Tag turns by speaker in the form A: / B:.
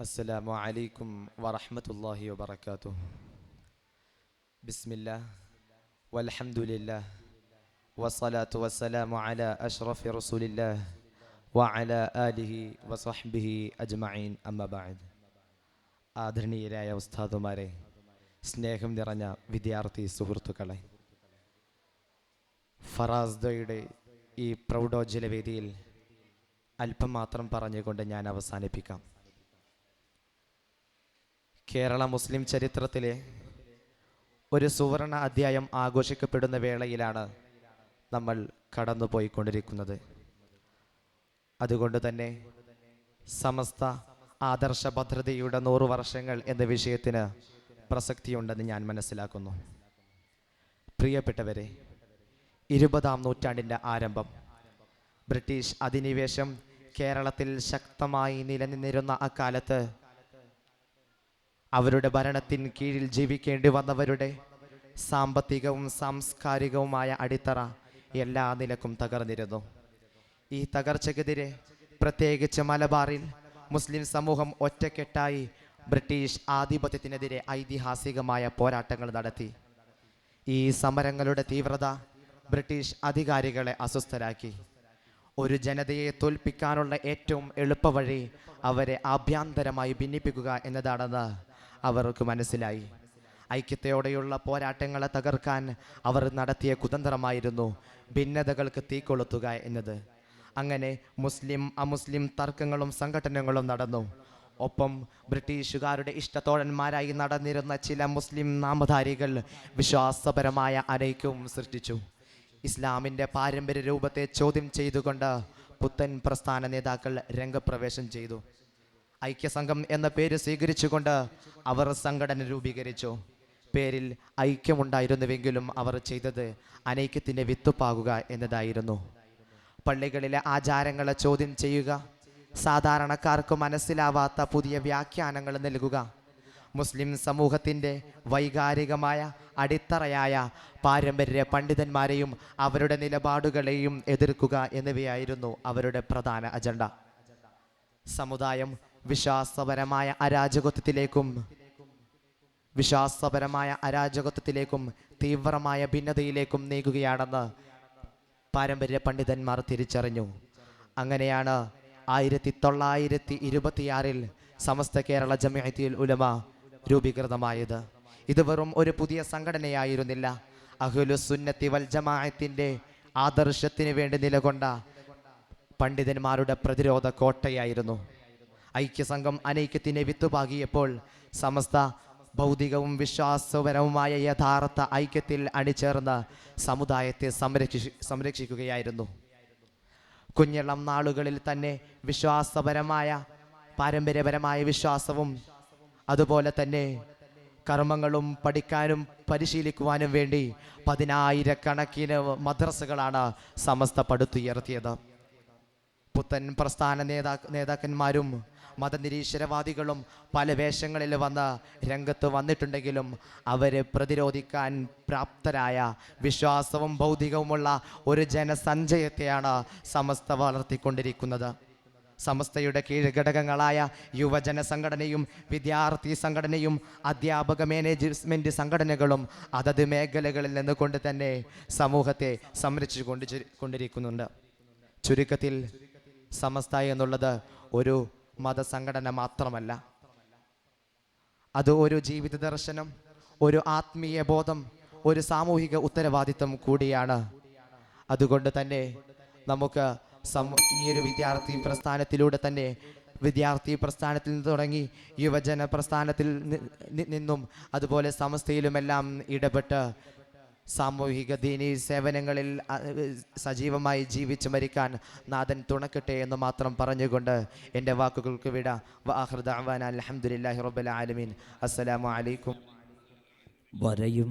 A: അസ്സലാമു അലൈക്കും വറഹ്മത്തുള്ളാഹി വബറകാതുഹു. ബിസ്മില്ലാഹ് വൽഹംദുലില്ലാഹ് വസ്സലാത്തു വസ്സലാമു അലാ അഷ്റഫി റസൂലില്ലാഹ് വഅലാ ആലിഹി വസഹ്ബിഹി അജ്മഈൻ. അമ്മാ ബഅദ്. ആദരണീയരായ ഉസ്താദുമാരെ, സ്നേഹം നിറഞ്ഞ വിദ്യാർത്ഥി സുഹൃത്തുക്കളെ, ഫറാസ്ദയുടെ ഈ പ്രൗഢോജ്വല വേദിയിൽ അല്പം മാത്രം പറഞ്ഞുകൊണ്ട് ഞാൻ അവസാനിപ്പിക്കാം. കേരള മുസ്ലിം ചരിത്രത്തിലെ ഒരു സുവർണ അധ്യായം ആഘോഷിക്കപ്പെടുന്ന വേളയിലാണ് നമ്മൾ കടന്നുപോയിക്കൊണ്ടിരിക്കുന്നത്. അതുകൊണ്ട് തന്നെ സമസ്ത ആദർശ ഭദ്രതയുടെ 100 വർഷങ്ങൾ എന്ന വിഷയത്തിന് പ്രസക്തിയുണ്ടെന്ന് ഞാൻ മനസ്സിലാക്കുന്നു. പ്രിയപ്പെട്ടവരെ, 20-ാം നൂറ്റാണ്ടിൻ്റെ ആരംഭം, ബ്രിട്ടീഷ് അധിനിവേശം കേരളത്തിൽ ശക്തമായി നിലനിന്നിരുന്ന അക്കാലത്ത് അവരുടെ ഭരണത്തിന് കീഴിൽ ജീവിക്കേണ്ടി വന്നവരുടെ സാമ്പത്തികവും സാംസ്കാരികവുമായ അടിത്തറ എല്ലാ നിലക്കും തകർന്നിരുന്നു. ഈ തകർച്ചയ്ക്കെതിരെ പ്രത്യേകിച്ച് മലബാറിൽ മുസ്ലിം സമൂഹം ഒറ്റക്കെട്ടായി ബ്രിട്ടീഷ് ആധിപത്യത്തിനെതിരെ ഐതിഹാസികമായ പോരാട്ടങ്ങൾ നടത്തി. ഈ സമരങ്ങളുടെ തീവ്രത ബ്രിട്ടീഷ് അധികാരികളെ അസ്വസ്ഥരാക്കി. ഒരു ജനതയെ തോൽപ്പിക്കാനുള്ള ഏറ്റവും എളുപ്പവഴി അവരെ ആഭ്യന്തരമായി ഭിന്നിപ്പിക്കുക എന്നതാണെന്ന് അവർക്ക് മനസ്സിലായി. ഐക്യത്തോടെയുള്ള പോരാട്ടങ്ങളെ തകർക്കാൻ അവർ നടത്തിയ കുതന്ത്രമായിരുന്നു ഭിന്നതകൾക്ക് തീ കൊളുത്തുക എന്നത്. അങ്ങനെ മുസ്ലിം അമുസ്ലിം തർക്കങ്ങളും സംഘടനകളും നടന്നു. ഒപ്പം ബ്രിട്ടീഷുകാരുടെ ഇഷ്ടത്തോഴന്മാരായി നടന്നിരുന്ന ചില മുസ്ലിം നാമധാരികൾ വിശ്വാസപരമായ അനൈക്യവും സൃഷ്ടിച്ചു. ഇസ്ലാമിൻ്റെ പാരമ്പര്യ രൂപത്തെ ചോദ്യം ചെയ്തുകൊണ്ട് പുത്തൻ പ്രസ്ഥാന നേതാക്കൾ രംഗപ്രവേശം ചെയ്തു. ഐക്യസംഘം എന്ന പേര് സ്വീകരിച്ചുകൊണ്ട് അവർ സംഘടന രൂപീകരിച്ചു. പേരിൽ ഐക്യമുണ്ടായിരുന്നുവെങ്കിലും അവർ ചെയ്തത് അനൈക്യത്തിൻ്റെ വിത്തുപ്പാകുക എന്നതായിരുന്നു. പള്ളികളിലെ ആചാരങ്ങളെ ചോദ്യം ചെയ്യുക, സാധാരണക്കാർക്ക് മനസ്സിലാവാത്ത പുതിയ വ്യാഖ്യാനങ്ങൾ നൽകുക, മുസ്ലിം സമൂഹത്തിൻ്റെ വൈകാരികമായ അടിത്തറയായ പാരമ്പര്യ പണ്ഡിതന്മാരെയും അവരുടെ നിലപാടുകളെയും എതിർക്കുക എന്നിവയായിരുന്നു അവരുടെ പ്രധാന അജണ്ട. സമുദായം വിശ്വാസപരമായ അരാജകത്വത്തിലേക്കും തീവ്രമായ ഭിന്നതയിലേക്കും നീങ്ങുകയാണെന്ന് പാരമ്പര്യ പണ്ഡിതന്മാർ തിരിച്ചറിഞ്ഞു. അങ്ങനെയാണ് 1926 സമസ്ത കേരള ജമിഅത്തുൽ ഉലമ രൂപീകൃതമായത്. ഇത് വെറും ഒരു പുതിയ സംഘടനയായിരുന്നില്ല, അഹ്ലുസുന്നത്തി വൽ ജമാഅത്തിന്റെ ആദർശത്തിന് വേണ്ടി നിലകൊണ്ട പണ്ഡിതന്മാരുടെ പ്രതിരോധ കോട്ടയായിരുന്നു. ഐക്യസംഘം അനൈക്യത്തിന് വിത്തുപാകിയപ്പോൾ സമസ്ത ഭൗതികവും വിശ്വാസപരവുമായ യഥാർത്ഥ ഐക്യത്തിൽ അണിചേർന്ന് സമുദായത്തെ സംരക്ഷിക്കുകയായിരുന്നു. കുഞ്ഞിളം നാളുകളിൽ തന്നെ പാരമ്പര്യപരമായ വിശ്വാസവും അതുപോലെ തന്നെ കർമ്മങ്ങളും പഠിക്കാനും പരിശീലിക്കുവാനും വേണ്ടി 10,000-കണക്കിന് മദ്രസകളാണ് സമസ്ത പടുത്തുയർത്തിയത്. പുത്തൻ പ്രസ്ഥാന നേതാക്കന്മാരും മതനിരീശ്വരവാദികളും പല വേഷങ്ങളിൽ വന്ന് രംഗത്ത് വന്നിട്ടുണ്ടെങ്കിലും അവരെ പ്രതിരോധിക്കാൻ പ്രാപ്തരായ വിശ്വാസവും ഭൗതികവുമുള്ള ഒരു ജനസഞ്ചയത്തെയാണ് സമസ്ത വളർത്തിക്കൊണ്ടിരിക്കുന്നത്. സമസ്തയുടെ കീഴ്ഘടകങ്ങളായ യുവജന സംഘടനയും വിദ്യാർത്ഥി സംഘടനയും അധ്യാപക മാനേജ്മെൻറ്റ് സംഘടനകളും അതത് മേഖലകളിൽ നിന്നുകൊണ്ട് തന്നെ സമൂഹത്തെ സംരക്ഷിച്ചു കൊണ്ടിരിക്കുന്നുണ്ട്. ചുരുക്കത്തിൽ സമസ്ത എന്നുള്ളത് ഒരു മതസംഘടന മാത്രമല്ല, അത് ഒരു ജീവിത ദർശനം, ഒരു ആത്മീയ ബോധം, ഒരു സാമൂഹിക ഉത്തരവാദിത്വം കൂടിയാണ്. അതുകൊണ്ട് തന്നെ നമുക്ക് ഈ ഒരു വിദ്യാർത്ഥി പ്രസ്ഥാനത്തിൽ നിന്ന് തുടങ്ങി യുവജന പ്രസ്ഥാനത്തിൽ നിന്നും അതുപോലെ സമസ്തയിലുമെല്ലാം ഇടപെട്ട് സാമൂഹിക ദീനീ സേവനങ്ങളിൽ സജീവമായി ജീവിച്ചു മരിക്കാൻ നാഥൻ തുണക്കട്ടെ എന്ന് മാത്രം പറഞ്ഞുകൊണ്ട് എൻ്റെ വാക്കുകൾക്ക് വിട. വആഖിറു ദഅ്വാനാ അൽഹംദുലില്ലാഹി റബ്ബിൽ ആലമീൻ. അസ്സലാമു അലൈക്കും.
B: വരയും